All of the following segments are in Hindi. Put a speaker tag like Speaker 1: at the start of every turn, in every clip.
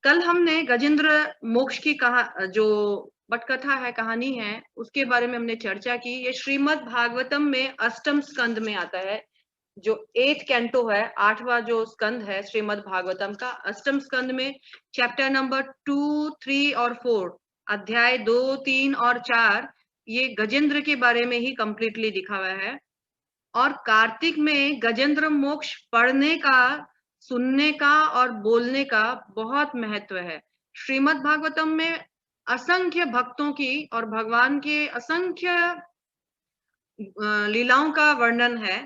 Speaker 1: कल हमने गजेंद्र मोक्ष की जो पटकथा है, कहानी है, उसके बारे में हमने चर्चा की। ये श्रीमद् भागवतम में अष्टम स्कंद में आता है, जो 8th कैंटो है, 8वां जो स्कंद है श्रीमद् भागवतम का। अष्टम स्कंद में चैप्टर नंबर 2, 3 और 4, अध्याय 2, 3 और 4 ये गजेंद्र के बारे में ही कंप्लीटली लिखा हुआ है। और कार्तिक में गजेंद्र मोक्ष पढ़ने का, सुनने का और बोलने का बहुत महत्व है। श्रीमद् भागवतम में असंख्य भक्तों की और भगवान के असंख्य लीलाओं का वर्णन है।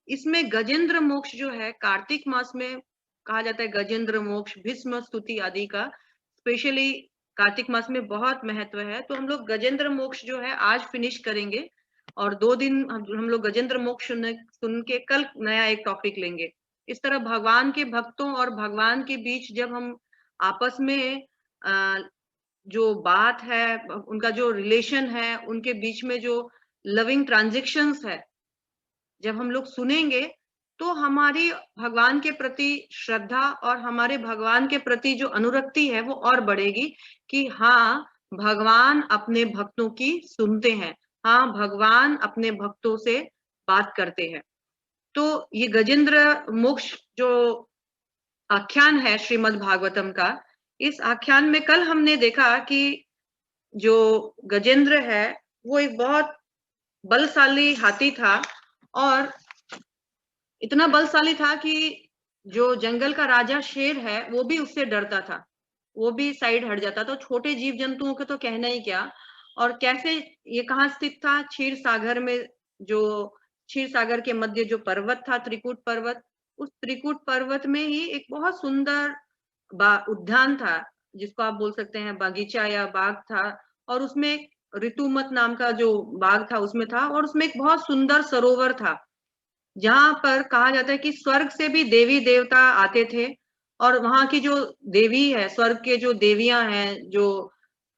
Speaker 1: इसमें गजेंद्र मोक्ष जो है, कार्तिक मास में कहा जाता है गजेंद्र मोक्ष, भीष्म स्तुति आदि का स्पेशली कार्तिक मास में बहुत महत्व है। तो हम लोग गजेंद्र मोक्ष जो है आज फिनिश करेंगे और 2 दिन हम लोग गजेंद्र मोक्ष सुन के कल नया एक टॉपिक लेंगे। इस तरह भगवान के भक्तों और भगवान के बीच जब हम आपस में जो बात है, उनका जो रिलेशन है, उनके बीच में जो लविंग ट्रांजैक्शंस है, जब हम लोग सुनेंगे तो हमारी भगवान के प्रति श्रद्धा और हमारे भगवान के प्रति जो अनुरक्ति है वो और बढ़ेगी कि हाँ, भगवान अपने भक्तों की सुनते हैं, हाँ, भगवान अपने भक्तों से बात करते हैं। तो ये गजेंद्र मोक्ष जो आख्यान है श्रीमद् भागवतम का, इस आख्यान में कल हमने देखा कि जो गजेंद्र है वो एक बहुत बलशाली हाथी था और इतना बलशाली था कि जो जंगल का राजा शेर है वो भी उससे डरता था, वो भी साइड हट जाता। तो छोटे जीव जंतुओं के तो कहना ही क्या। और कैसे ये कहाँ स्थित था? क्षीर सागर में, जो क्षीर सागर के मध्य जो पर्वत था, त्रिकूट पर्वत, उस त्रिकूट पर्वत में ही एक बहुत सुंदर उद्यान था, जिसको आप बोल सकते हैं बगीचा या बाग था। और उसमें ऋतुमत नाम का जो बाग था उसमें था, और उसमें एक बहुत सुंदर सरोवर था, जहां पर कहा जाता है कि स्वर्ग से भी देवी देवता आते थे। और वहां की जो देवी है, स्वर्ग के जो देवियां हैं, जो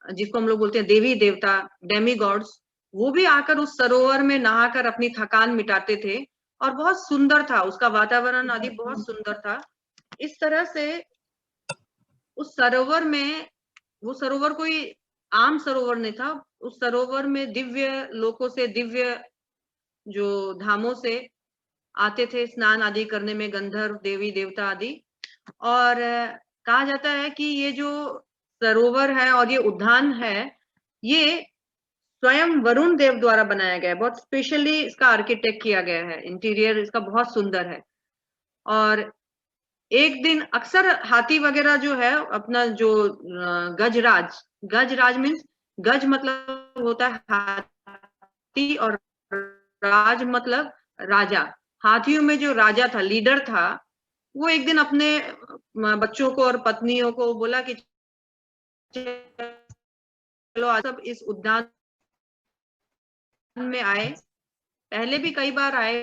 Speaker 1: जिसको हम लोग बोलते हैं देवी देवता, डेमी गॉड्स, वो भी आकर उस सरोवर में नहाकर अपनी थकान मिटाते थे। और बहुत सुंदर था उसका वातावरण आदि, बहुत सुंदर था। इस तरह से उस सरोवर में, वो सरोवर कोई आम सरोवर नहीं था, उस सरोवर में दिव्य लोकों से, दिव्य जो धामों से आते थे स्नान आदि करने में गंधर्व, देवी देवता आदि। और कहा जाता है कि ये जो सरोवर है और ये उद्यान है, ये स्वयं वरुण देव द्वारा बनाया गया है। बहुत स्पेशली इसका आर्किटेक्ट किया गया है, इंटीरियर इसका बहुत सुंदर है। और एक दिन अक्सर हाथी वगैरह जो है अपना जो गजराज, गजराज मीन्स, गज मतलब होता है हाथी और राज मतलब राजा। हाथियों में जो राजा था, लीडर था, वो एक दिन अपने बच्चों को और पत्नियों को बोला कि चलो आज सब इस उद्यान में आए। पहले भी कई बार आए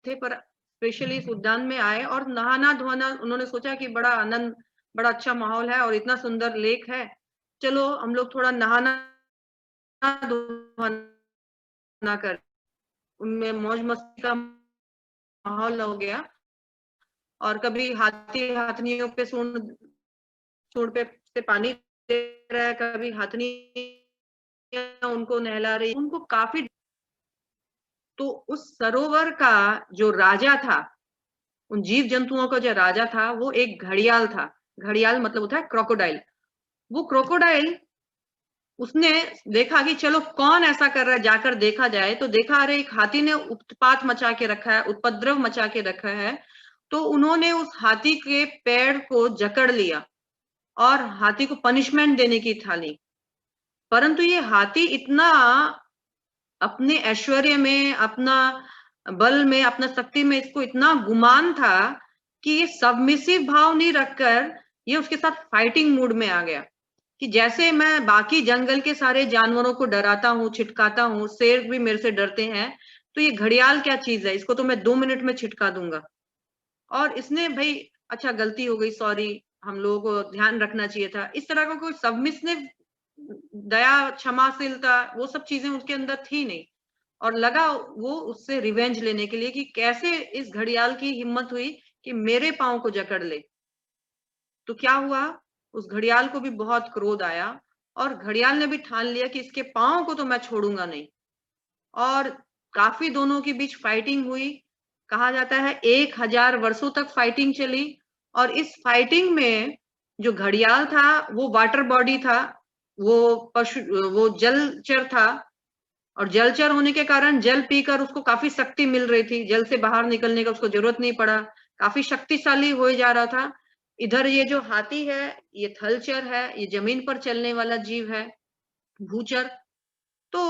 Speaker 1: थे, पर स्पेशली इस उद्यान में आए और नहाना धोना। उन्होंने सोचा कि बड़ा आनंद, बड़ा अच्छा माहौल है और इतना सुंदर लेक है, चलो हम लोग थोड़ा नहाना धोना कर, उनमें मौज मस्ती का माहौल हो गया। और कभी हाथी हाथनियों पे सूंड सूंड पे से पानी दे रहा है, कभी हाथनी उनको नहला रही, उनको काफी। तो उस सरोवर का जो राजा था, उन जीव जंतुओं का जो राजा था, वो एक घड़ियाल था। घड़ियाल मतलब होता है क्रोकोडाइल। वो क्रोकोडाइल, उसने देखा कि चलो कौन ऐसा कर रहा है, जाकर देखा जाए। तो देखा, अरे एक हाथी ने उत्पात मचा के रखा है, उपद्रव मचा के रखा है। तो उन्होंने उस हाथी के पैर को जकड़ लिया और हाथी को पनिशमेंट देने की ठानी। परंतु ये हाथी इतना अपने ऐश्वर्य में, अपना बल में, अपना शक्ति में, इसको इतना गुमान था कि ये सबमिसिव भाव नहीं रखकर ये उसके साथ फाइटिंग मूड में आ गया कि जैसे मैं बाकी जंगल के सारे जानवरों को डराता हूँ, छिटकाता हूँ, शेर भी मेरे से डरते हैं, तो ये घड़ियाल क्या चीज है, इसको तो मैं 2 मिनट में छिटका दूंगा। और इसने भाई, अच्छा गलती हो गई, सॉरी, हम लोगों को ध्यान रखना चाहिए था, इस तरह का कोई सबमिसिव, दया, क्षमाशीलता, वो सब चीजें उसके अंदर थी नहीं। और लगा वो उससे रिवेंज लेने के लिए कि कैसे इस घड़ियाल की हिम्मत हुई कि मेरे पांव को जकड़ ले। तो क्या हुआ, उस घड़ियाल को भी बहुत क्रोध आया और घड़ियाल ने भी ठान लिया कि इसके पाँव को तो मैं छोड़ूंगा नहीं। और काफी दोनों के बीच फाइटिंग हुई। कहा जाता है 1000 वर्षों तक फाइटिंग चली। और इस फाइटिंग में जो घड़ियाल था वो वाटर बॉडी था, वो जलचर था। और जलचर होने के कारण जल पीकर उसको काफी शक्ति मिल रही थी, जल से बाहर निकलने का उसको जरूरत नहीं पड़ा, काफी शक्तिशाली हो जा रहा था। इधर ये जो हाथी है ये थलचर है, ये जमीन पर चलने वाला जीव है, भूचर। तो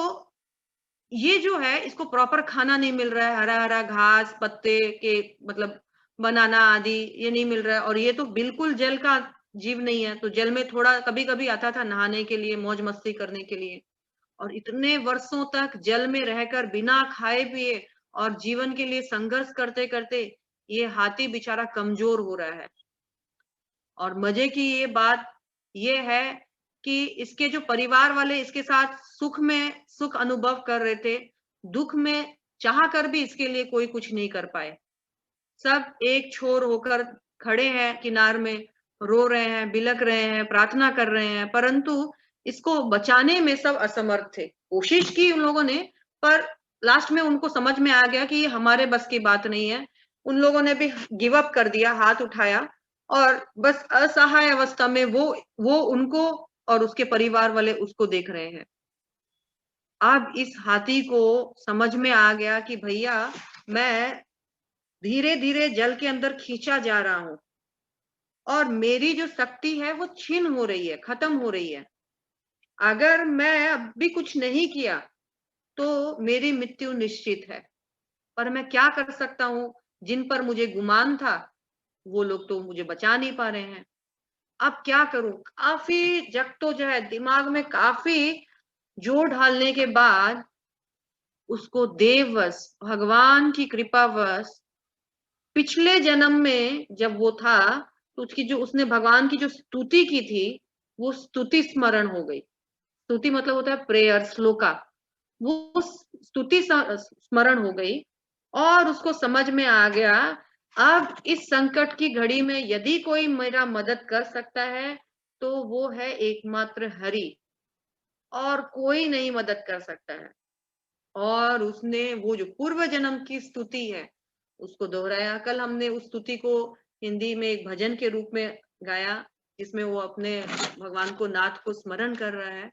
Speaker 1: ये जो है इसको प्रॉपर खाना नहीं मिल रहा है, हरा हरा घास पत्ते के मतलब बनाना आदि ये नहीं मिल रहा है। और ये तो बिल्कुल जल का जीव नहीं है, तो जल में थोड़ा कभी कभी आता था नहाने के लिए, मौज मस्ती करने के लिए। और इतने वर्षों तक जल में रहकर बिना खाए पिए और जीवन के लिए संघर्ष करते करते ये हाथी बेचारा कमजोर हो रहा है। और मजे की ये बात ये है कि इसके जो परिवार वाले इसके साथ सुख में सुख अनुभव कर रहे थे, दुख में चाह कर भी इसके लिए कोई कुछ नहीं कर पाए। सब एक छोर होकर खड़े हैं किनार में, रो रहे हैं, बिलक रहे हैं, प्रार्थना कर रहे हैं, परंतु इसको बचाने में सब असमर्थ थे। कोशिश की उन लोगों ने, पर लास्ट में उनको समझ में आ गया कि ये हमारे बस की बात नहीं है। उन लोगों ने भी गिव अप कर दिया, हाथ उठाया और बस असहाय अवस्था में वो उनको और उसके परिवार वाले उसको देख रहे हैं। अब इस हाथी को समझ में आ गया कि भैया मैं धीरे धीरे जल के अंदर खींचा जा रहा हूं और मेरी जो शक्ति है वो छीन हो रही है, खत्म हो रही है। अगर मैं अब भी कुछ नहीं किया तो मेरी मृत्यु निश्चित है। पर मैं क्या कर सकता हूँ, जिन पर मुझे गुमान था वो लोग तो मुझे बचा नहीं पा रहे हैं। अब क्या करूं? काफी जगतोजहद दिमाग में काफी जोर डालने के बाद उसको देववश भगवान की कृपावश पिछले जन्म में जब वो था तो उसकी जो उसने भगवान की जो स्तुति की थी वो स्तुति स्मरण हो गई। स्तुति मतलब होता है प्रेयर, श्लोका। वो स्तुति स्मरण हो गई और उसको समझ में आ गया अब इस संकट की घड़ी में यदि कोई मेरा मदद कर सकता है तो वो है एकमात्र हरि, और कोई नहीं मदद कर सकता है। और उसने वो जो पूर्व जन्म की स्तुति है उसको दोहराया। कल हमने उस स्तुति को हिंदी में एक भजन के रूप में गाया जिसमें वो अपने भगवान को, नाथ को स्मरण कर रहा है।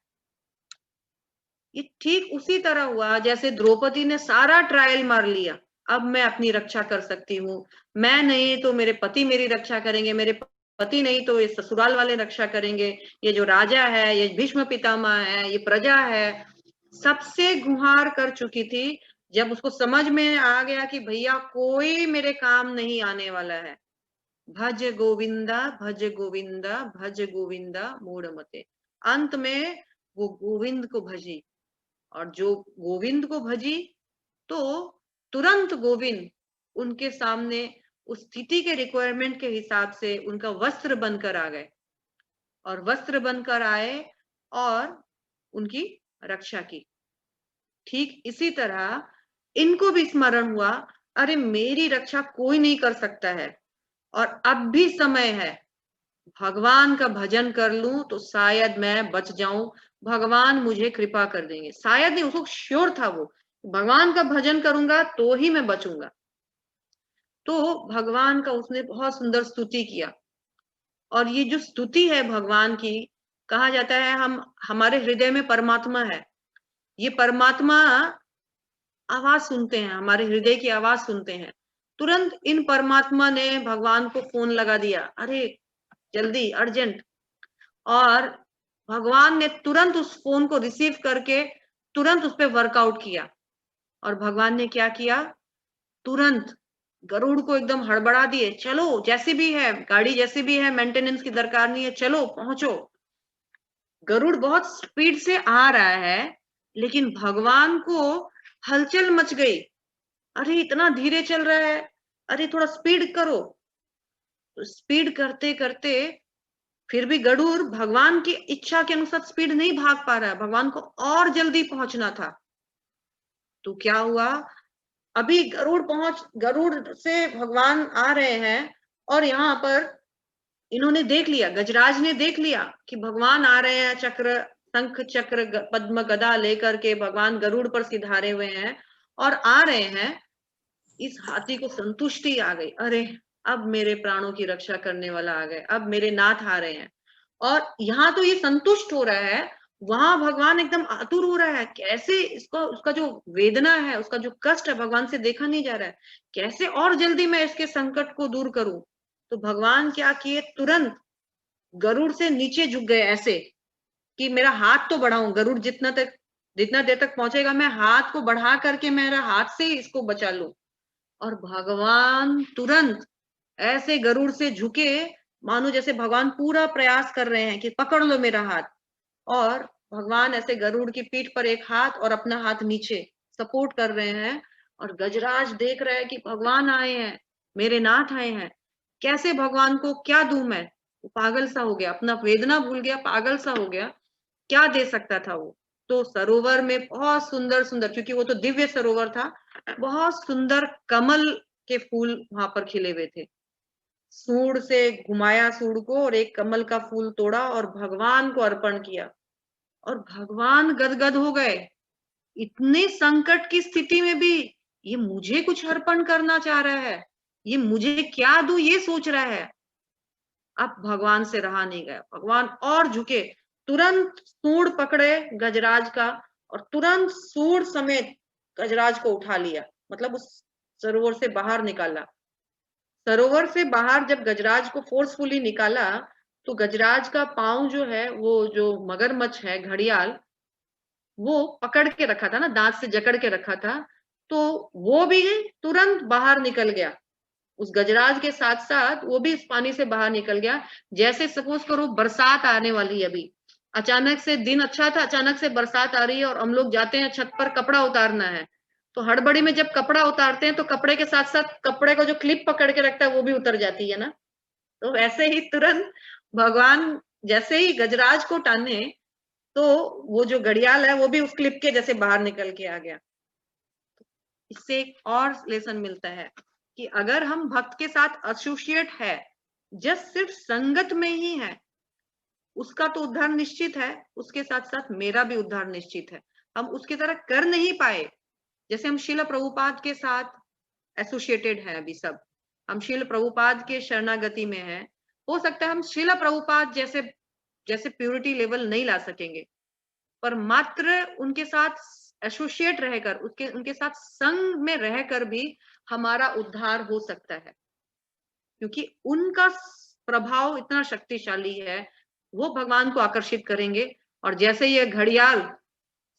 Speaker 1: ये ठीक उसी तरह हुआ जैसे द्रौपदी ने सारा ट्रायल मार लिया, अब मैं अपनी रक्षा कर सकती हूँ, मैं नहीं तो मेरे पति मेरी रक्षा करेंगे, मेरे पति नहीं तो ये ससुराल वाले रक्षा करेंगे, ये जो राजा है, ये भीष्म पितामह है, ये प्रजा है, सबसे गुहार कर चुकी थी। जब उसको समझ में आ गया कि भैया कोई मेरे काम नहीं आने वाला है, भज गोविंदा भज गोविंदा भज गोविंदा मूढ़ मते, अंत में वो गोविंद को भजी। और जो गोविंद को भजी तो तुरंत गोविंद उनके सामने उस स्थिति के रिक्वायरमेंट के हिसाब से उनका वस्त्र बनकर आ गए, और वस्त्र बनकर आए और उनकी रक्षा की। ठीक इसी तरह इनको भी स्मरण हुआ, अरे मेरी रक्षा कोई नहीं कर सकता है और अब भी समय है, भगवान का भजन कर लूं तो शायद मैं बच जाऊं, भगवान मुझे कृपा कर देंगे। शायद नहीं, उसको श्योर था वो, भगवान का भजन करूंगा तो ही मैं बचूंगा। तो भगवान का उसने बहुत सुंदर स्तुति किया। और ये जो स्तुति है भगवान की, कहा जाता है हम हमारे हृदय में परमात्मा है, ये परमात्मा आवाज सुनते हैं, हमारे हृदय की आवाज सुनते हैं। तुरंत इन परमात्मा ने भगवान को फोन लगा दिया, अरे जल्दी अर्जेंट। और भगवान ने तुरंत उस फोन को रिसीव करके तुरंत उस पर वर्कआउट किया। और भगवान ने क्या किया, तुरंत गरुड़ को एकदम हड़बड़ा दिए, चलो जैसी भी है गाड़ी, जैसी भी है, मेंटेनेंस की दरकार नहीं है, चलो पहुंचो। गरुड़ बहुत स्पीड से आ रहा है लेकिन भगवान को हलचल मच गई, अरे इतना धीरे चल रहा है, अरे थोड़ा स्पीड करो। तो स्पीड करते करते फिर भी गरुड़ भगवान की इच्छा के अनुसार स्पीड नहीं भाग पा रहा है, भगवान को और जल्दी पहुंचना था। तो क्या हुआ, अभी गरुड़ से भगवान आ रहे हैं और यहाँ पर इन्होंने देख लिया, गजराज ने देख लिया कि भगवान आ रहे हैं, चक्र शंख चक्र पद्म गदा लेकर के, भगवान गरुड़ पर सिधारे हुए हैं और आ रहे हैं। इस हाथी को संतुष्टि आ गई, अरे अब मेरे प्राणों की रक्षा करने वाला आ गए, अब मेरे नाथ आ रहे हैं। और यहाँ तो ये संतुष्ट हो रहा है, वहां भगवान एकदम आतुर हो रहा है, कैसे इसको, उसका जो वेदना है, उसका जो कष्ट है, भगवान से देखा नहीं जा रहा है, कैसे और जल्दी मैं इसके संकट को दूर करूं। तो भगवान क्या किए, तुरंत गरुड़ से नीचे झुक गए, ऐसे कि मेरा हाथ तो बढ़ाऊं, गरुड़ जितना देर तक पहुंचेगा मैं हाथ को बढ़ा करके मेरा हाथ से इसको बचा लूं। और भगवान तुरंत ऐसे गरुड़ से झुके, मानो जैसे भगवान पूरा प्रयास कर रहे हैं कि पकड़ लो मेरा हाथ। और भगवान ऐसे गरुड़ की पीठ पर एक हाथ और अपना हाथ नीचे सपोर्ट कर रहे हैं। और गजराज देख रहे हैं कि भगवान आए हैं, मेरे नाथ आए हैं, कैसे भगवान को क्या दूं मैं। वो पागल सा हो गया, अपना वेदना भूल गया, पागल सा हो गया, क्या दे सकता था वो। तो सरोवर में बहुत सुंदर सुंदर, क्योंकि वो तो दिव्य सरोवर था, बहुत सुंदर कमल के फूल वहां पर खिले हुए थे। सूंड से घुमाया सूंड को और एक कमल का फूल तोड़ा और भगवान को अर्पण किया। और भगवान गदगद हो गए, इतने संकट की स्थिति में भी ये मुझे कुछ अर्पण करना चाह रहा है, ये मुझे क्या दूं ये सोच रहा है। अब भगवान से रहा नहीं गया, भगवान और झुके, तुरंत सूंड पकड़े गजराज का और तुरंत सूंड समेत गजराज को उठा लिया, मतलब उस सरोवर से बाहर निकाला। सरोवर से बाहर जब गजराज को फोर्सफुली निकाला, तो गजराज का पांव जो है, वो जो मगरमच्छ है घड़ियाल, वो पकड़ के रखा था ना, दांत से जकड़ के रखा था, तो वो भी तुरंत बाहर निकल गया। उस गजराज के साथ साथ वो भी इस पानी से बाहर निकल गया। जैसे सपोज करो बरसात आने वाली है अभी, अचानक से दिन अच्छा था, अचानक से बरसात आ रही है और हम लोग जाते हैं छत पर कपड़ा उतारना है, तो हड़बड़ी में जब कपड़ा उतारते हैं तो कपड़े के साथ साथ कपड़े को जो क्लिप पकड़ के रखता है वो भी उतर जाती है ना। तो वैसे ही तुरंत भगवान जैसे ही गजराज को टाने, तो वो जो घड़ियाल है वो भी उस क्लिप के जैसे बाहर निकल के आ गया। इससे एक और लेसन मिलता है कि अगर हम भक्त के साथ एसोसिएट है, जस्ट सिर्फ संगत में ही है, उसका तो उद्धार निश्चित है, उसके साथ साथ मेरा भी उद्धार निश्चित है। हम उसकी तरह कर नहीं पाए, जैसे हम शिल प्रभुपाद के साथ एसोसिएटेड है अभी सब, हम शिल प्रभुपाद के शरणागति में है, हो सकता है हम शिल प्रभुपाद जैसे जैसे प्यूरिटी लेवल नहीं ला सकेंगे, पर मात्र उनके साथ एसोसिएट रहकर, उसके उनके साथ संग में रहकर भी हमारा उद्धार हो सकता है, क्योंकि उनका प्रभाव इतना शक्तिशाली है, वो भगवान को आकर्षित करेंगे। और जैसे ये घड़ियाल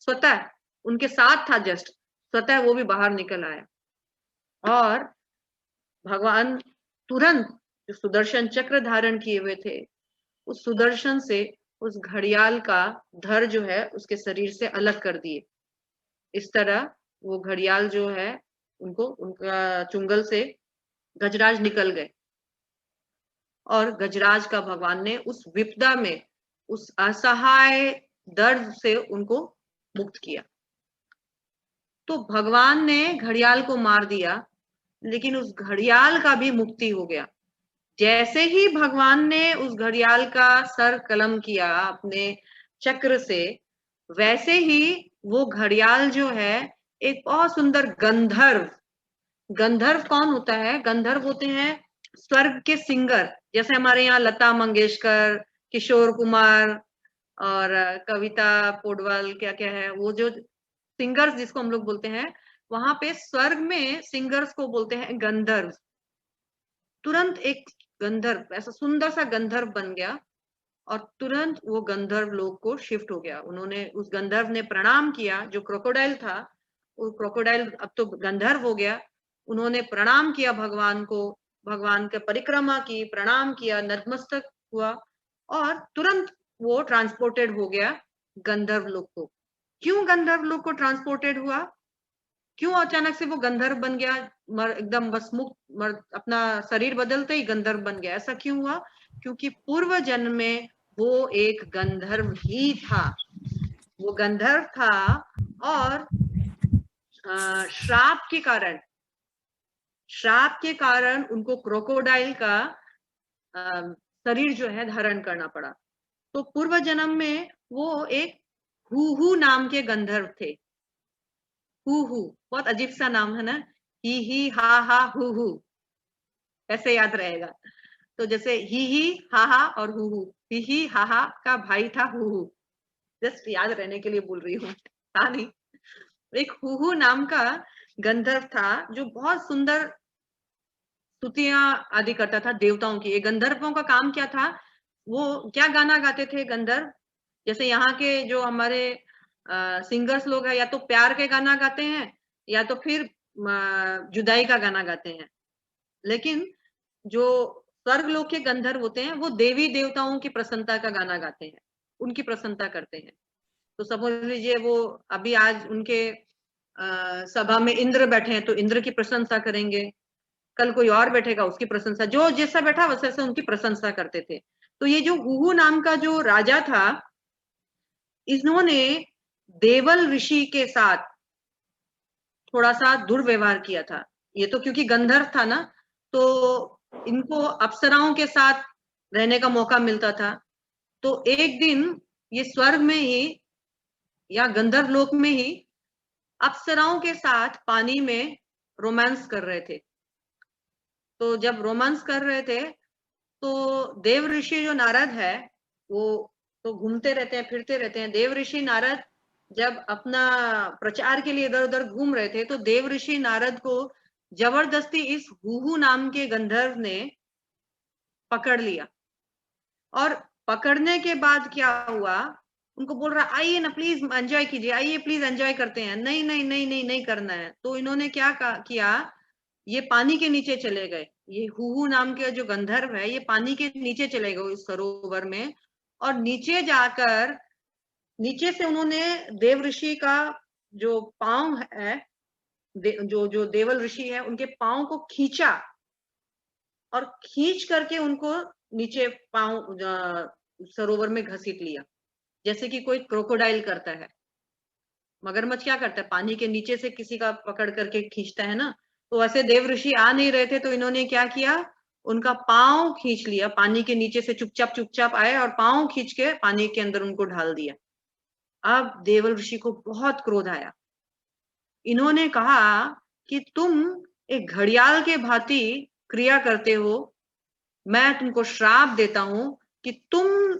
Speaker 1: स्वतः उनके साथ था, जस्ट स्वतः वो भी बाहर निकल आया और भगवान तुरंत जो सुदर्शन चक्र धारण किए हुए थे, उस सुदर्शन से उस घड़ियाल का धर जो है उसके शरीर से अलग कर दिए। इस तरह वो घड़ियाल जो है, उनको उनका चुंगल से गजराज निकल गए और गजराज का भगवान ने उस विपदा में, उस असहाय दर्द से उनको मुक्त किया। तो भगवान ने घड़ियाल को मार दिया, लेकिन उस घड़ियाल का भी मुक्ति हो गया। जैसे ही भगवान ने उस घड़ियाल का सर कलम किया अपने चक्र से, वैसे ही वो घड़ियाल जो है एक बहुत सुंदर गंधर्व, गंधर्व कौन होता है, गंधर्व होते हैं स्वर्ग के सिंगर, जैसे हमारे यहाँ लता मंगेशकर, किशोर कुमार और कविता पौडवाल, क्या क्या है वो जो सिंगर्स जिसको हम लोग बोलते हैं, वहां पे स्वर्ग में सिंगर्स को बोलते हैं गंधर्व। तुरंत एक गंधर्व ऐसा सुंदर सा गंधर्व बन गया और तुरंत वो गंधर्व लोग को शिफ्ट हो गया। उन्होंने, उस गंधर्व ने प्रणाम किया, जो क्रोकोडाइल था वो क्रोकोडाइल अब तो गंधर्व हो गया। उन्होंने प्रणाम किया भगवान को, भगवान के परिक्रमा की, प्रणाम किया, नतमस्तक हुआ और तुरंत वो ट्रांसपोर्टेड हो गया गंधर्व लोग को। क्यों गंधर्व लोग को ट्रांसपोर्टेड हुआ, क्यों अचानक से वो गंधर्व बन गया, एकदम बस मुक्त, अपना शरीर बदलते ही गंधर्व बन गया, ऐसा क्यों हुआ? क्योंकि पूर्व जन्म में वो एक गंधर्व ही था, वो गंधर्व था और श्राप के कारण, श्राप के कारण उनको क्रोकोडाइल का शरीर जो है धारण करना पड़ा। तो पूर्व जन्म में वो एक हूहू नाम के गंधर्व थे। हूहू, बहुत अजीब सा नाम है ना, ही हा हूहू, ऐसे याद रहेगा। तो जैसे ही हा और हूहू, ही हा का भाई था हूहू, जस्ट याद रहने के लिए बोल रही हूँ, था नहीं। एक हूहू नाम का गंधर्व था जो बहुत सुंदर स्तुतियां आदि करता था देवताओं की। ये गंधर्वों का काम क्या था, वो क्या गाना गाते थे गंधर्व, जैसे यहाँ के जो हमारे सिंगर्स लोग हैं, या तो प्यार के गाना गाते हैं या तो फिर जुदाई का गाना गाते हैं। लेकिन जो स्वर्ग लोक के गंधर्व होते हैं वो देवी देवताओं की प्रसन्नता का गाना गाते हैं, उनकी प्रसन्नता करते हैं। तो समझ लीजिए वो अभी आज उनके सभा में इंद्र बैठे हैं तो इंद्र की प्रशंसा करेंगे, कल कोई और बैठेगा उसकी प्रशंसा, जो जैसा बैठा वैसे वैसे उनकी प्रशंसा करते थे। तो ये जो हुहू नाम का जो राजा था, इन्होंने देवल ऋषि के साथ थोड़ा सा दुर्व्यवहार किया था। ये तो क्योंकि गंधर्व था ना, तो इनको अप्सराओं के साथ रहने का मौका मिलता था। तो एक दिन ये स्वर्ग में ही या गंधर्व लोक में ही अप्सराओं के साथ पानी में रोमांस कर रहे थे। तो जब रोमांस कर रहे थे तो देव ऋषि जो नारद है वो तो घूमते रहते हैं, फिरते रहते हैं। देव ऋषि नारद जब अपना प्रचार के लिए इधर उधर घूम रहे थे तो देव ऋषि नारद को जबरदस्ती इस हुहू नाम के गंधर्व ने पकड़ लिया। और पकड़ने के बाद क्या हुआ, उनको बोल रहा आइए ना प्लीज एंजॉय कीजिए, आइए प्लीज एंजॉय करते हैं। नहीं नहीं नहीं नहीं नहीं करना है। तो इन्होंने क्या किया, ये पानी के नीचे चले गए। ये हुहू नाम के जो गंधर्व है ये पानी के नीचे चले गए इस सरोवर में। और नीचे जाकर नीचे से उन्होंने देव ऋषि का जो पांव है, जो जो देवल ऋषि है उनके पांव को खींचा और खींच करके उनको नीचे पांव सरोवर में घसीट लिया, जैसे कि कोई क्रोकोडाइल करता है। मगरमच्छ क्या करता है, पानी के नीचे से किसी का पकड़ करके खींचता है ना। तो वैसे देव ऋषि आ नहीं रहे थे तो इन्होंने क्या किया, उनका पांव खींच लिया, पानी के नीचे से चुपचाप चुपचाप आए और पांव खींच के पानी के अंदर उनको ढाल दिया। अब देवल ऋषि को बहुत क्रोध आया। इन्होंने कहा कि तुम एक घड़ियाल के भांति क्रिया करते हो, मैं तुमको श्राप देता हूं कि तुम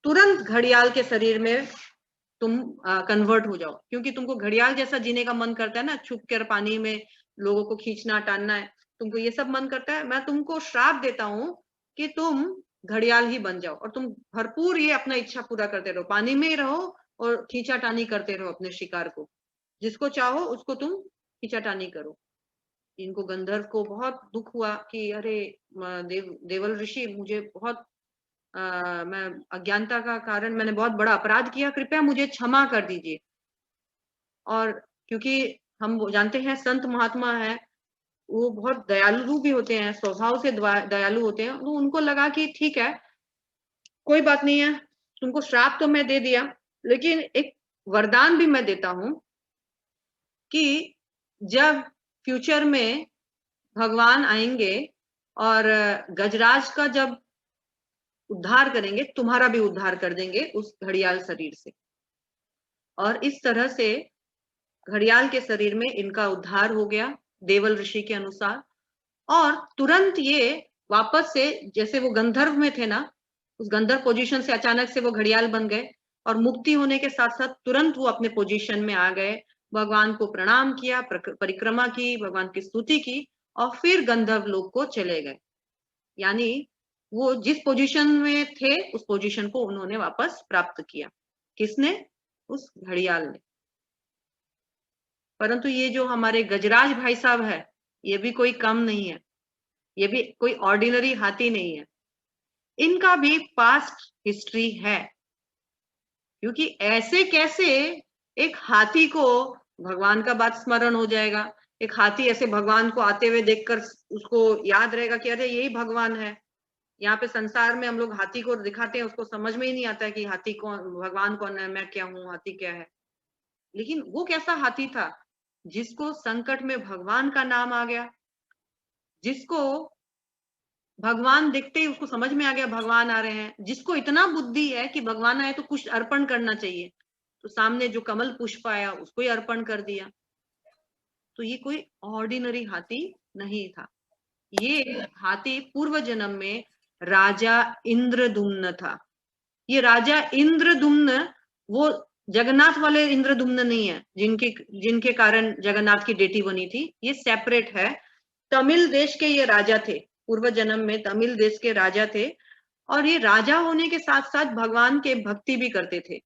Speaker 1: तुरंत घड़ियाल के शरीर में तुम कन्वर्ट हो जाओ। क्योंकि तुमको घड़ियाल जैसा जीने का मन करता है ना, छुप कर पानी में लोगों को खींचना टानना है, तुमको ये सब मन करता है। मैं तुमको श्राप देता हूं कि तुम घड़ियाल ही बन जाओ और तुम भरपूर ये अपना इच्छा पूरा करते रहो, पानी में ही रहो और खींचाटानी करते रहो अपने शिकार को, जिसको चाहो उसको तुम खींचाटानी करो। इनको गंधर्व को बहुत दुख हुआ कि अरे देवल ऋषि, मुझे बहुत मैं अज्ञानता का कारण मैंने बहुत बड़ा अपराध किया, कृपया मुझे क्षमा कर दीजिए। और क्योंकि हम जानते हैं संत महात्मा है, वो बहुत दयालु भी होते हैं, स्वभाव से दयालु होते हैं। तो उनको लगा कि ठीक है, कोई बात नहीं है, तुमको श्राप तो मैं दे दिया, लेकिन एक वरदान भी मैं देता हूं कि जब फ्यूचर में भगवान आएंगे और गजराज का जब उद्धार करेंगे, तुम्हारा भी उद्धार कर देंगे उस घड़ियाल शरीर से। और इस तरह से घड़ियाल के शरीर में इनका उद्धार हो गया देवल ऋषि के अनुसार। और तुरंत ये वापस से, जैसे वो गंधर्व में थे ना, उस गंधर्व पोजीशन से अचानक से वो घड़ियाल बन गए और मुक्ति होने के साथ साथ तुरंत वो अपने पोजीशन में आ गए, भगवान को प्रणाम किया, परिक्रमा की, भगवान की स्तुति की और फिर गंधर्व लोक को चले गए। यानी वो जिस पोजीशन में थे उस पोजीशन को उन्होंने वापस प्राप्त किया। किसने? उस घड़ियाल ने। परंतु ये जो हमारे गजराज भाई साहब है, ये भी कोई कम नहीं है, ये भी कोई ऑर्डिनरी हाथी नहीं है। इनका भी पास्ट हिस्ट्री है। क्योंकि ऐसे कैसे एक हाथी को भगवान का बात स्मरण हो जाएगा, एक हाथी ऐसे भगवान को आते हुए देखकर उसको याद रहेगा कि अरे यही भगवान है। यहाँ पे संसार में हम लोग हाथी को दिखाते हैं, उसको समझ में ही नहीं आता है कि हाथी कौन, भगवान कौन है, मैं क्या हूँ, हाथी क्या है। लेकिन वो कैसा हाथी था जिसको संकट में भगवान का नाम आ गया, जिसको भगवान देखते ही उसको समझ में आ गया भगवान आ रहे हैं। जिसको इतना बुद्धि है कि भगवान आए तो कुछ अर्पण करना चाहिए, तो सामने जो कमल पुष्प आया उसको ही अर्पण कर दिया। तो ये कोई ऑर्डिनरी हाथी नहीं था, ये हाथी पूर्व जन्म में राजा इंद्रदुम्न था। ये राजा इंद्रदुम्न वो जगन्नाथ वाले इंद्रदुम्न नहीं है जिनके जिनके कारण जगन्नाथ की बेटी बनी थी, ये सेपरेट है। तमिल देश के ये राजा थे, पूर्व जन्म में तमिल देश के राजा थे, और ये राजा होने के साथ साथ भगवान के भक्ति भी करते थे।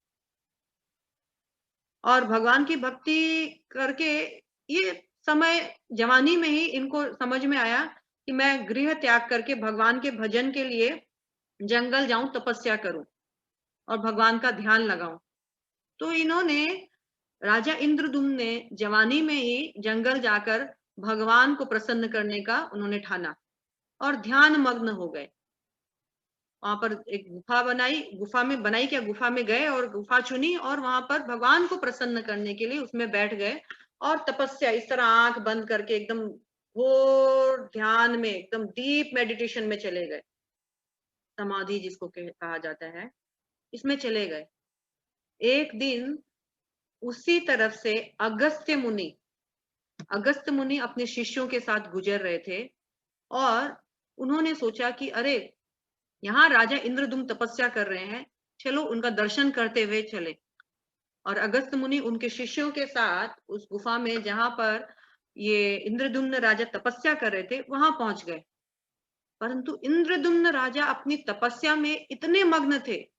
Speaker 1: और भगवान की भक्ति करके ये समय जवानी में ही इनको समझ में आया कि मैं गृह त्याग करके भगवान के भजन के लिए जंगल जाऊं, तपस्या करूं और भगवान का ध्यान लगाऊं। तो इन्होंने राजा इंद्रदुम्न ने जवानी में ही जंगल जाकर भगवान को प्रसन्न करने का उन्होंने ठाना और ध्यान मग्न हो गए। वहां पर एक गुफा बनाई, गुफा में बनाई क्या, गुफा में गए और गुफा चुनी और वहां पर भगवान को प्रसन्न करने के लिए उसमें बैठ गए और तपस्या इस तरह आंख बंद करके एकदम घोर ध्यान में, एकदम डीप मेडिटेशन में चले गए, समाधि जिसको कहा जाता है, इसमें चले गए। एक दिन उसी तरफ से अगस्त्य मुनि अपने शिष्यों के साथ गुजर रहे थे और उन्होंने सोचा कि अरे यहाँ राजा इंद्रदुम्न तपस्या कर रहे हैं, चलो उनका दर्शन करते हुए चले। और अगस्त्य मुनि उनके शिष्यों के साथ उस गुफा में जहां पर ये इंद्रदुम्न राजा तपस्या कर रहे थे वहां पहुंच गए। परंतु इंद्रदुम्न राजा अपनी तपस्या में इतने मग्न थे,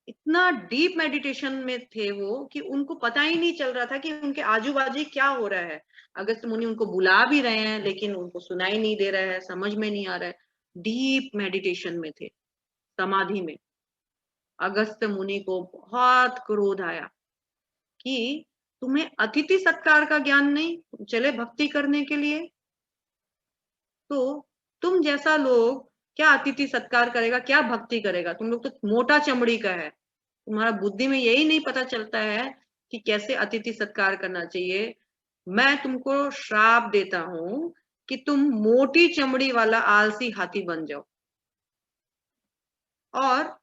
Speaker 1: इतना डीप मेडिटेशन में थे वो, कि उनको पता ही नहीं चल रहा था कि उनके आजू बाजू क्या हो रहा है। अगस्त्य मुनि उनको बुला भी रहे हैं लेकिन उनको सुनाई नहीं दे रहा है, समझ में नहीं आ रहा है, डीप मेडिटेशन में थे, समाधि में। अगस्त्य मुनि को बहुत क्रोध आया कि तुम्हें अतिथि सत्कार का ज्ञान नहीं, तुम चले भक्ति करने के लिए। तो तुम जैसा लोग क्या अतिथि सत्कार करेगा, क्या भक्ति करेगा, तुम लोग तो मोटा चमड़ी का है, तुम्हारा बुद्धि में यही नहीं पता चलता है कि कैसे अतिथि सत्कार करना चाहिए। मैं तुमको श्राप देता हूं कि तुम मोटी चमड़ी वाला आलसी हाथी बन जाओ और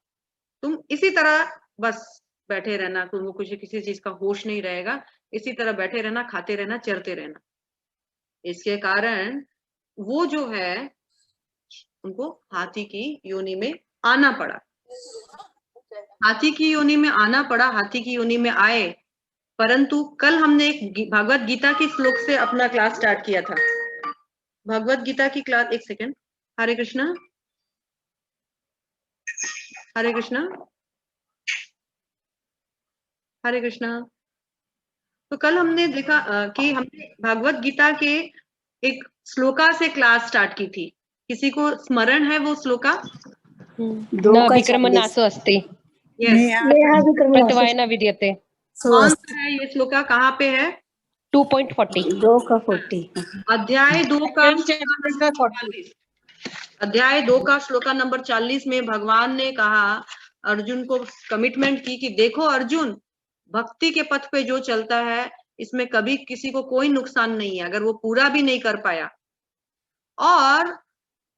Speaker 1: तुम इसी तरह बस बैठे रहना, तुमको कुछ किसी चीज का होश नहीं रहेगा, इसी तरह बैठे रहना, खाते रहना, चरते रहना। इसके कारण वो जो है उनको हाथी की योनि में आना पड़ा। हाथी की योनि में आना पड़ा, हाथी की योनि में आए। परंतु कल हमने एक भगवत गीता की श्लोक से अपना क्लास स्टार्ट किया था। भगवत गीता की क्लास, एक सेकेंड, हरे कृष्णा, हरे कृष्णा, हरे कृष्णा। तो कल हमने देखा कि हमने भगवत गीता के एक श्लोका से क्लास स्टार्ट की थी। किसी को स्मरण है वो श्लोका?
Speaker 2: न विक्रमनासो अस्ति प्रत्यवाय न विद्यते।
Speaker 1: कौन सा है ये श्लोका, कहाँ पे है?
Speaker 2: 2.40
Speaker 1: अध्याय 2 का अध्याय 2 का श्लोका नंबर 40 में भगवान ने कहा, अर्जुन को कमिटमेंट की कि देखो अर्जुन, भक्ति के पथ पे जो चलता है इसमें कभी किसी को कोई नुकसान नहीं है अगर वो पूरा भी नहीं कर पाया, और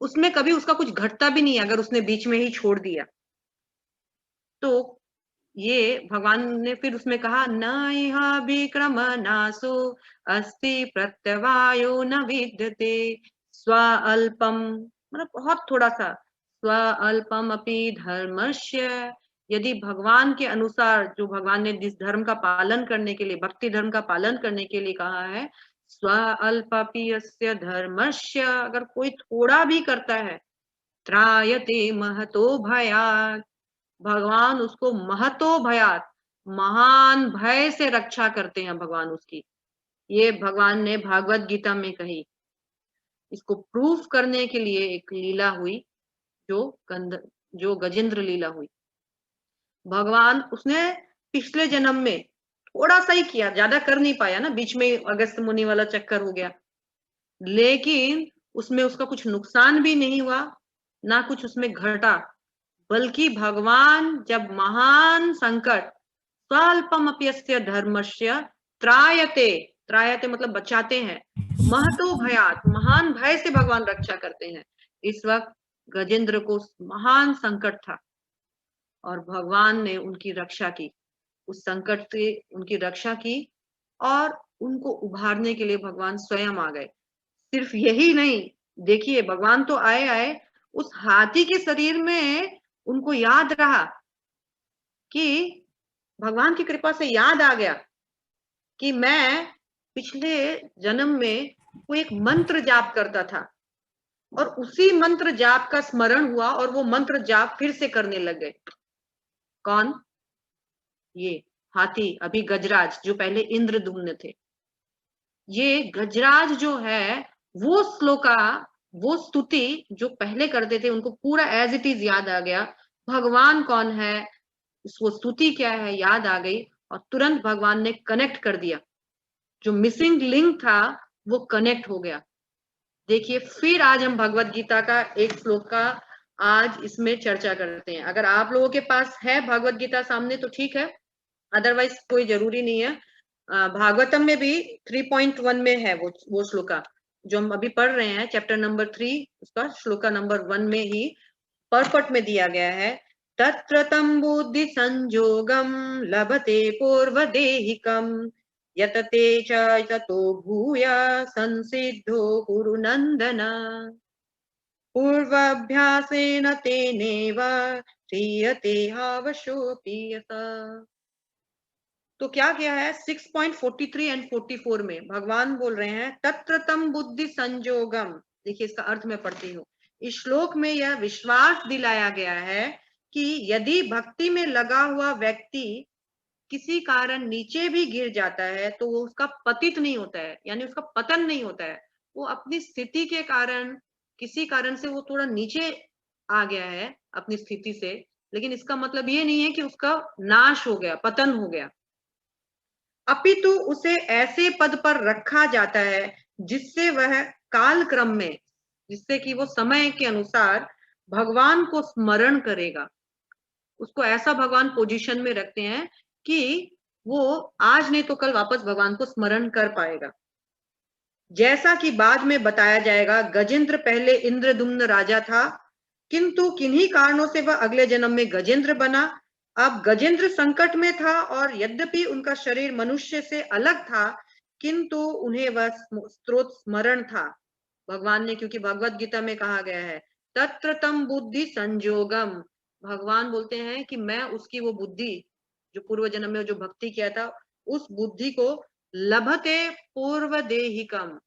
Speaker 1: उसमें कभी उसका कुछ घटता भी नहीं है अगर उसने बीच में ही छोड़ दिया। तो ये भगवान ने फिर उसमें कहा, न इह विक्रम नासो अस्ति प्रत्यवायो न विद्यते स्वाल्पम, मतलब बहुत थोड़ा सा, स्वाल्पम अपि धर्मस्य। यदि भगवान के अनुसार, जो भगवान ने जिस धर्म का पालन करने के लिए, भक्ति धर्म का पालन करने के लिए कहा है, स्वाल्पपि यस्य धर्मस्य, अगर कोई थोड़ा भी करता है, त्रायते महतो भयात्, भगवान उसको महतो भयात, महान भय से रक्षा करते हैं भगवान उसकी। ये भगवान ने भागवत गीता में कही। इसको प्रूफ करने के लिए एक लीला हुई, जो गजेंद्र लीला हुई। भगवान उसने पिछले जन्म में थोड़ा सा ही किया, ज्यादा कर नहीं पाया ना, बीच में अगस्त मुनि वाला चक्कर हो गया, लेकिन उसमें उसका कुछ नुकसान भी नहीं हुआ, ना कुछ उसमें घटा, बल्कि भगवान जब महान संकट, स्वल्पमप्यस्य धर्मस्य त्रायते, त्रायते मतलब बचाते हैं, महतो भयात, महान भय से भगवान रक्षा करते हैं। इस वक्त गजेंद्र को महान संकट था और भगवान ने उनकी रक्षा की, उस संकट से उनकी रक्षा की और उनको उभारने के लिए भगवान स्वयं आ गए। सिर्फ यही नहीं, देखिए भगवान तो आए, उस हाथी के शरीर में उनको याद रहा कि भगवान की कृपा से याद आ गया कि मैं पिछले जन्म में कोई एक मंत्र जाप करता था और उसी मंत्र जाप का स्मरण हुआ और वो मंत्र जाप फिर से करने लग गए। कौन? ये हाथी, अभी गजराज, जो पहले इंद्रदुम्न थे। ये गजराज जो है वो श्लोका, वो स्तुति जो पहले करते थे, उनको पूरा एज इट इज याद आ गया। भगवान कौन है, वो स्तुति क्या है, याद आ गई और तुरंत भगवान ने कनेक्ट कर दिया। जो मिसिंग लिंक था वो कनेक्ट हो गया। देखिए, फिर आज हम भगवत गीता का एक श्लोक का आज इसमें चर्चा करते हैं। अगर आप लोगों के पास है भगवत गीता सामने तो ठीक है, अदरवाइज कोई जरूरी नहीं है। भागवतम में भी 3.1 में है वो श्लोका जो हम अभी पढ़ रहे हैं, चैप्टर नंबर 3, उसका श्लोका नंबर 1 में ही परपट में दिया गया है। तत्र तं बुद्धि संजोगम लभते पूर्व देहिकम यतते च ततो भूया संसिद्धो कुरु नंदन पूर्वाभ्यासेन तेनेव ह्रियते हावशोऽपि यथा। तो क्या किया है 6.43 एंड 44 में भगवान बोल रहे हैं तत्र तं बुद्धि संजोगम। देखिए इसका अर्थ मैं पढ़ती हूँ। इस श्लोक में यह विश्वास दिलाया गया है कि यदि भक्ति में लगा हुआ व्यक्ति किसी कारण नीचे भी गिर जाता है तो वो उसका पतित नहीं होता है, यानी उसका पतन नहीं होता है। वो अपनी स्थिति के कारण, किसी कारण से वो थोड़ा नीचे आ गया है अपनी स्थिति से, लेकिन इसका मतलब ये नहीं है कि उसका नाश हो गया, पतन हो गया, अपितु उसे ऐसे पद पर रखा जाता है जिससे वह काल क्रम में, जिससे कि वो समय के अनुसार भगवान को स्मरण करेगा। उसको ऐसा भगवान पोजीशन में रखते हैं कि वो आज नहीं तो कल वापस भगवान को स्मरण कर पाएगा। जैसा कि बाद में बताया जाएगा, गजेंद्र पहले इंद्रदुम्न राजा था, किंतु किन्हीं कारणों से वह अगले जन्म में गजेंद्र बना। अब गजेंद्र संकट में था और यद्यपि उनका शरीर मनुष्य से अलग था, किंतु उन्हें वह स्त्रोत स्मरण था भगवान ने, क्योंकि भगवत गीता में कहा गया है तत्र तं बुद्धि संजोगम। भगवान बोलते हैं कि मैं उसकी वो बुद्धि जो पूर्व जन्म में जो भक्ति किया था, उस बुद्धि को लभते पूर्व देहिकम,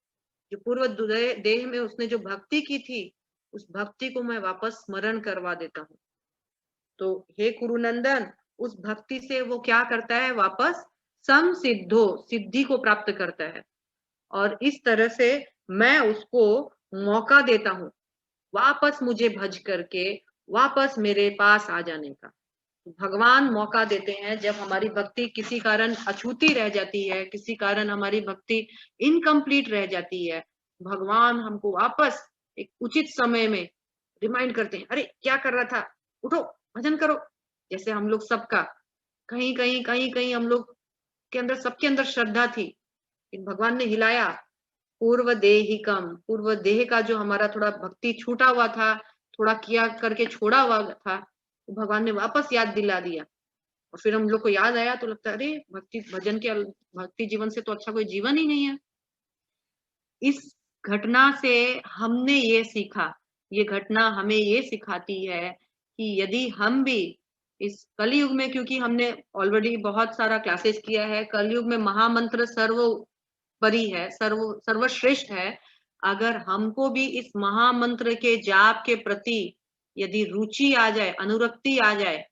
Speaker 1: जो पूर्व देह में उसने जो भक्ति की थी, उस भक्ति को मैं वापस स्मरण करवा देता हूँ। तो हे कुरुनंदन, उस भक्ति से वो क्या करता है, वापस संसिद्धो, सिद्धि को प्राप्त करता है। और इस तरह से मैं उसको मौका देता हूँ वापस मुझे भज करके वापस मेरे पास आ जाने का। भगवान मौका देते हैं जब हमारी भक्ति किसी कारण अछूती रह जाती है, किसी कारण हमारी भक्ति इनकम्प्लीट रह जाती है, भगवान हमको वापस एक उचित समय में रिमाइंड करते हैं, अरे क्या कर रहा था, उठो भजन करो। जैसे हम लोग सबका कहीं कहीं हम लोग के अंदर, सबके अंदर श्रद्धा थी, भगवान ने हिलाया, पूर्व देहिकम, पूर्व देह का जो हमारा थोड़ा भक्ति छूटा हुआ था, थोड़ा किया करके छोड़ा हुआ था, तो भगवान ने वापस याद दिला दिया। और फिर हम लोग को याद आया तो लगता है अरे भक्ति भजन के, भक्ति जीवन से तो अच्छा कोई जीवन ही नहीं है। इस घटना से हमने ये सीखा, ये घटना हमें ये सिखाती है कि यदि हम भी इस कलयुग में, क्योंकि हमने ऑलरेडी बहुत सारा क्लासेस किया है, कलयुग में महामंत्र सर्वोपरि है, सर्वश्रेष्ठ है। अगर हमको भी इस महामंत्र के जाप के प्रति यदि रुचि आ जाए, अनुरक्ति आ जाए,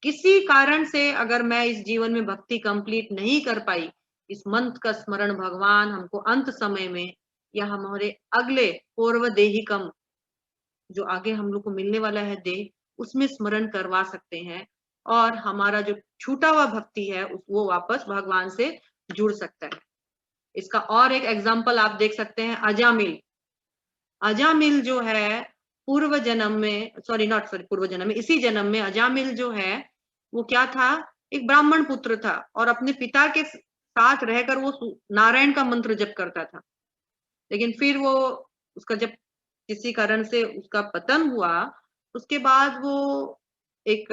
Speaker 1: किसी कारण से अगर मैं इस जीवन में भक्ति कंप्लीट नहीं कर पाई, इस मंत्र का स्मरण भगवान हमको अंत समय में या हमारे अगले पूर्व देहिकम, जो आगे हम लोग को मिलने वाला है देह, उसमें स्मरण करवा सकते हैं और हमारा जो छूटा हुआ भक्ति है वो वापस भगवान से जुड़ सकता है। इसका और एक एग्जाम्पल आप देख सकते हैं, अजामिल। अजामिल जो है पूर्व जन्म में, पूर्व जन्म में, इसी जन्म में अजामिल जो है वो क्या था, एक ब्राह्मण पुत्र था और अपने पिता के साथ रहकर वो नारायण का मंत्र जप करता था। लेकिन फिर वो उसका जब किसी कारण से उसका पतन हुआ, उसके बाद वो एक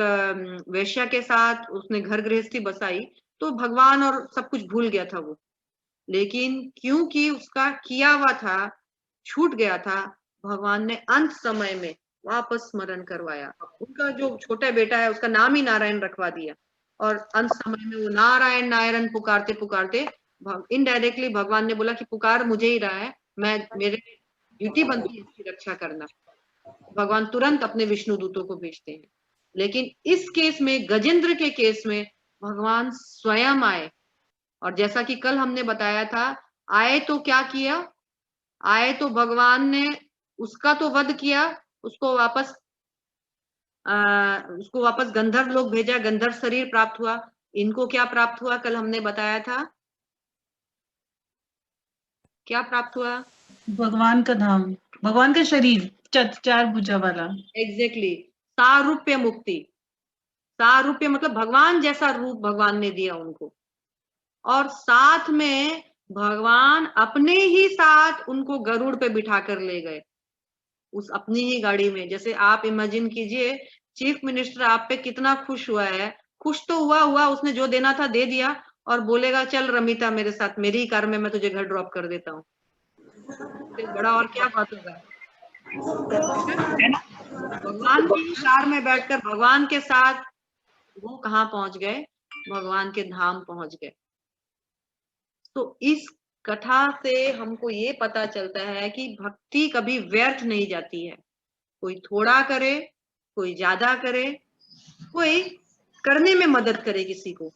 Speaker 1: वेश्या के साथ उसने घर गृहस्थी बसाई, तो भगवान और सब कुछ भूल गया था वो। लेकिन क्योंकि उसका किया हुआ था, छूट गया था, भगवान ने अंत समय में वापस स्मरण करवाया। उनका जो छोटा बेटा है उसका नाम ही नारायण रखवा दिया, और अंत समय में वो नारायण नारायण पुकारते पुकारते इनडायरेक्टली भगवान ने बोला कि पुकार मुझे ही रहा है, मैं मेरे ड्यूटी बनती है इसकी रक्षा करना। भगवान तुरंत अपने विष्णु दूतों को भेजते हैं। लेकिन इस केस में, गजेंद्र के केस में, भगवान स्वयं आए, और जैसा कि कल हमने बताया था, आए तो क्या किया, आए तो भगवान ने उसका तो वध किया, उसको वापस गंधर्व लोग भेजा, गंधर्व शरीर प्राप्त हुआ। इनको क्या प्राप्त हुआ, कल हमने बताया था, क्या प्राप्त हुआ?
Speaker 3: भगवान का धाम, भगवान का शरीर, चार भुजा वाला।
Speaker 1: एग्जैक्टली, सारूप्य मुक्ति। सारूप्य मतलब भगवान जैसा रूप भगवान ने दिया उनको, और साथ में भगवान अपने ही साथ उनको गरुड़ पे बिठा कर ले गए, उस अपनी ही गाड़ी में। जैसे आप इमेजिन कीजिए, चीफ मिनिस्टर आप पे कितना खुश हुआ है, खुश तो हुआ, उसने जो देना था दे दिया, और बोलेगा चल रमिता मेरे साथ, मेरी ही कार में मैं तुझे घर ड्रॉप कर देता हूँ। बड़ा और क्या बात होगा। भगवान की ही कार में बैठकर भगवान के साथ वो कहाँ पहुंच गए, भगवान के धाम पहुंच गए। तो इस कथा से हमको ये पता चलता है कि भक्ति कभी व्यर्थ नहीं जाती है। कोई थोड़ा करे, कोई ज्यादा करे, कोई करने में मदद करे किसी को,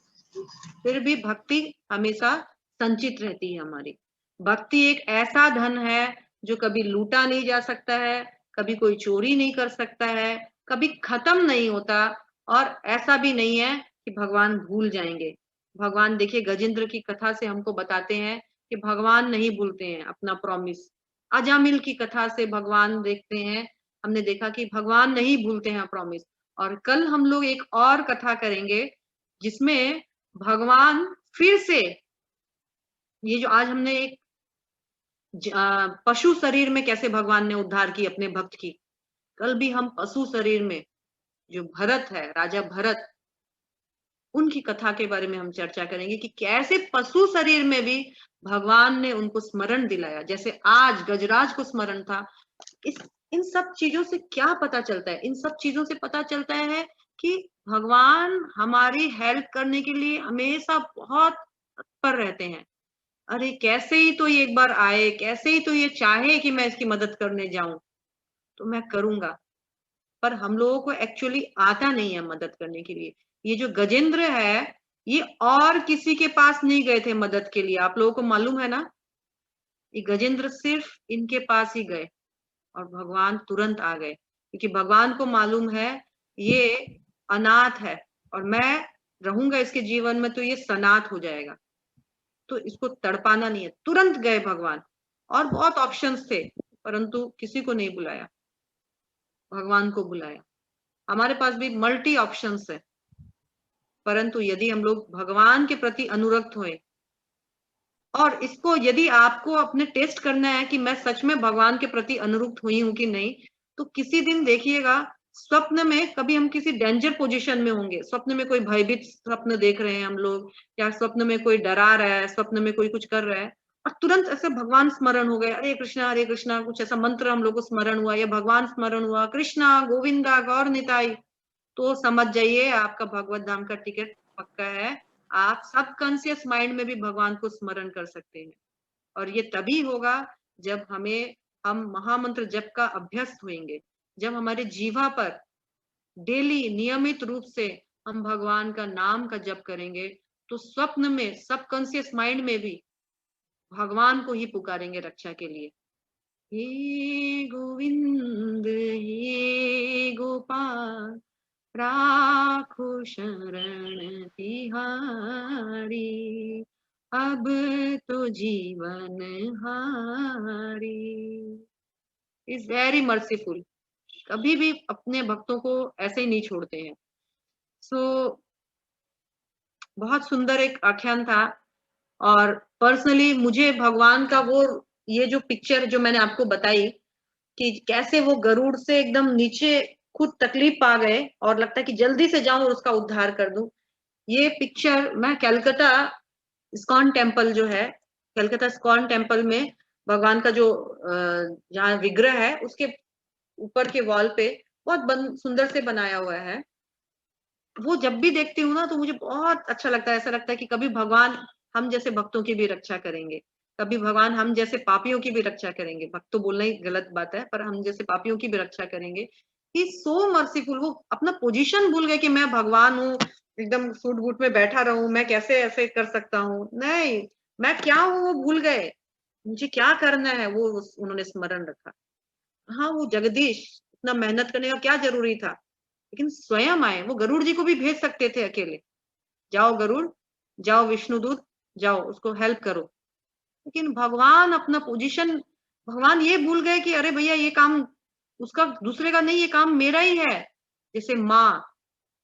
Speaker 1: फिर भी भक्ति हमेशा संचित रहती है हमारी। भक्ति एक ऐसा धन है जो कभी लूटा नहीं जा सकता है, कभी कोई चोरी नहीं कर सकता है, कभी खत्म नहीं होता, और ऐसा भी नहीं है कि भगवान भूल जाएंगे। भगवान देखिए, गजेंद्र की कथा से हमको बताते हैं कि भगवान नहीं भूलते हैं अपना प्रॉमिस। अजामिल की कथा से भगवान देखते हैं, हमने देखा कि भगवान नहीं भूलते हैं प्रॉमिस। और कल हम लोग एक और कथा करेंगे जिसमें भगवान फिर से, ये जो आज हमने एक पशु शरीर में कैसे भगवान ने उद्धार की अपने भक्त की, कल भी हम पशु शरीर में जो भरत है, राजा भरत, उनकी कथा के बारे में हम चर्चा करेंगे कि कैसे पशु शरीर में भी भगवान ने उनको स्मरण दिलाया, जैसे आज गजराज को स्मरण था। इन सब चीजों से क्या पता चलता है? इन सब चीजों से पता चलता है कि भगवान हमारी हेल्प करने के लिए हमेशा बहुत तत्पर रहते हैं। अरे कैसे ही तो ये एक बार आए, कैसे ही तो ये चाहे कि मैं इसकी मदद करने जाऊं, तो मैं करूंगा। पर हम लोगों को एक्चुअली आता नहीं है मदद करने के लिए। ये जो गजेंद्र है, ये और किसी के पास नहीं गए थे मदद के लिए, आप लोगों को मालूम है ना। ये गजेंद्र सिर्फ इनके पास ही गए, और भगवान तुरंत आ गए, क्योंकि भगवान को मालूम है ये अनाथ है, और मैं रहूंगा इसके जीवन में तो ये सनाथ हो जाएगा, तो इसको तड़पाना नहीं है। तुरंत गए भगवान, और बहुत ऑप्शंस थे, परंतु किसी को नहीं बुलाया, भगवान को बुलाया। हमारे पास भी मल्टी ऑप्शंस है, परंतु यदि हम लोग भगवान के प्रति अनुरक्त हुए, और इसको यदि आपको अपने टेस्ट करना है कि मैं सच में भगवान के प्रति अनुरक्त हुई हूं कि नहीं, तो किसी दिन देखिएगा, स्वप्न में कभी हम किसी डेंजर पोजीशन में होंगे, स्वप्न में कोई भयभीत स्वप्न देख रहे हैं हम लोग, या स्वप्न में कोई डरा रहा है, स्वप्न में कोई कुछ कर रहा है, और तुरंत ऐसे भगवान स्मरण हो गए, हरे कृष्णा कुछ ऐसा मंत्र हम लोग को स्मरण हुआ, या भगवान स्मरण हुआ, कृष्णा गोविंदा गौर निताई, तो समझ जाइए आपका भगवत धाम का टिकट पक्का है। आप सबकॉन्शियस माइंड में भी भगवान को स्मरण कर सकते हैं, और ये तभी होगा जब हम महामंत्र जप का अभ्यस्त होंगे, जब हमारे जीवा पर डेली नियमित रूप से हम भगवान का नाम का जप करेंगे, तो स्वप्न में सबकॉन्शियस माइंड में भी भगवान को ही पुकारेंगे रक्षा के लिए। हे गोविंद हे गोपाल राखो शरण तिहारी, अब तो जीवन हारी। इज वेरी मर्सीफुल, कभी भी अपने भक्तों को ऐसे ही नहीं छोड़ते हैं। बहुत सुंदर एक आख्यान था, और पर्सनली मुझे भगवान का वो, ये जो पिक्चर जो मैंने आपको बताई, कि कैसे वो गरुड़ से एकदम नीचे खुद तकलीफ पा गए और लगता है कि जल्दी से जाऊं और उसका उद्धार कर दूं। ये पिक्चर मैं कलकत्ता इस्कॉन टेम्पल जो है, कलकत्ता इस्कॉन टेम्पल में भगवान का जो जहाँ विग्रह है उसके ऊपर के वॉल पे बहुत सुंदर से बनाया हुआ है। वो जब भी देखती हूँ ना तो मुझे बहुत अच्छा लगता है। ऐसा लगता है कि कभी भगवान हम जैसे भक्तों की भी रक्षा करेंगे, कभी भगवान हम जैसे पापियों की भी रक्षा करेंगे। भक्त तो बोलना ही गलत बात है, पर हम जैसे पापियों की भी रक्षा करेंगे। ही सो मर्सीफुल। वो अपना पोजीशन भूल गए कि मैं भगवान हूँ, एकदम सूट बूट में बैठा रहूं, मैं कैसे ऐसे कर सकता हूँ। नहीं, मैं क्या हूँ वो भूल गए। मुझे क्या करना है वो उन्होंने स्मरण रखा। हाँ, वो जगदीश इतना मेहनत करने का क्या जरूरी था, लेकिन स्वयं आए। वो गरुड़ जी को भी भेज सकते थे अकेले, जाओ गरुड़, जाओ विष्णुदूत, जाओ उसको हेल्प करो। लेकिन भगवान अपना पोजीशन, भगवान ये भूल गए कि अरे भैया ये काम उसका दूसरे का नहीं, ये काम मेरा ही है। जैसे माँ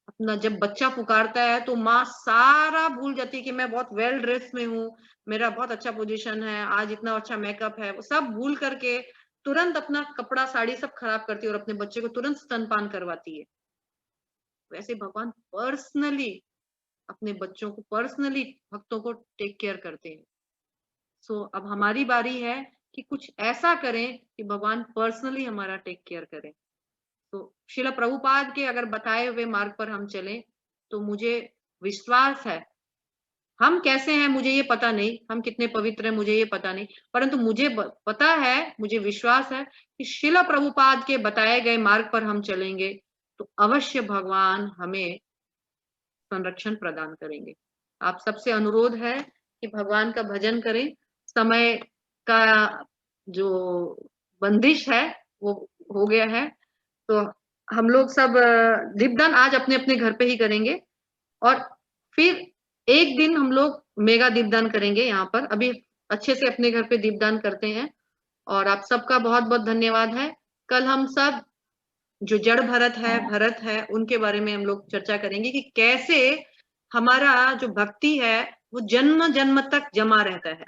Speaker 1: अपना जब बच्चा पुकारता है तो माँ सारा भूल जाती है कि मैं बहुत वेल ड्रेस में हूँ, मेरा बहुत अच्छा पोजीशन है, आज इतना अच्छा मेकअप है, वो सब भूल करके तुरंत अपना कपड़ा साड़ी सब खराब करती है और अपने बच्चे को तुरंत स्तनपान करवाती है। वैसे भगवान पर्सनली अपने बच्चों को, पर्सनली भक्तों को टेक केयर करते हैं। सो अब हमारी बारी है कि कुछ ऐसा करें कि भगवान पर्सनली हमारा टेक केयर करें। तो शिला प्रभुपाद के अगर बताए हुए मार्ग पर हम चलें तो मुझे विश्वास है, हम कैसे हैं मुझे ये पता नहीं, हम कितने पवित्र हैं मुझे ये पता नहीं, परंतु मुझे पता है, मुझे विश्वास है कि शिला प्रभुपाद के बताए गए मार्ग पर हम चलेंगे तो अवश्य भगवान हमें संरक्षण प्रदान करेंगे। आप सबसे अनुरोध है कि भगवान का भजन करें। समय का जो बंदिश है वो हो गया है, तो हम लोग सब दीपदान आज अपने अपने घर पे ही करेंगे और फिर एक दिन हम लोग मेगा दीपदान करेंगे यहाँ पर। अभी अच्छे से अपने घर पे दीपदान करते हैं और आप सबका बहुत बहुत धन्यवाद है। कल हम सब जो जड़ भरत है उनके बारे में हम लोग चर्चा करेंगे कि कैसे हमारा जो भक्ति है वो जन्म जन्म तक जमा रहता है।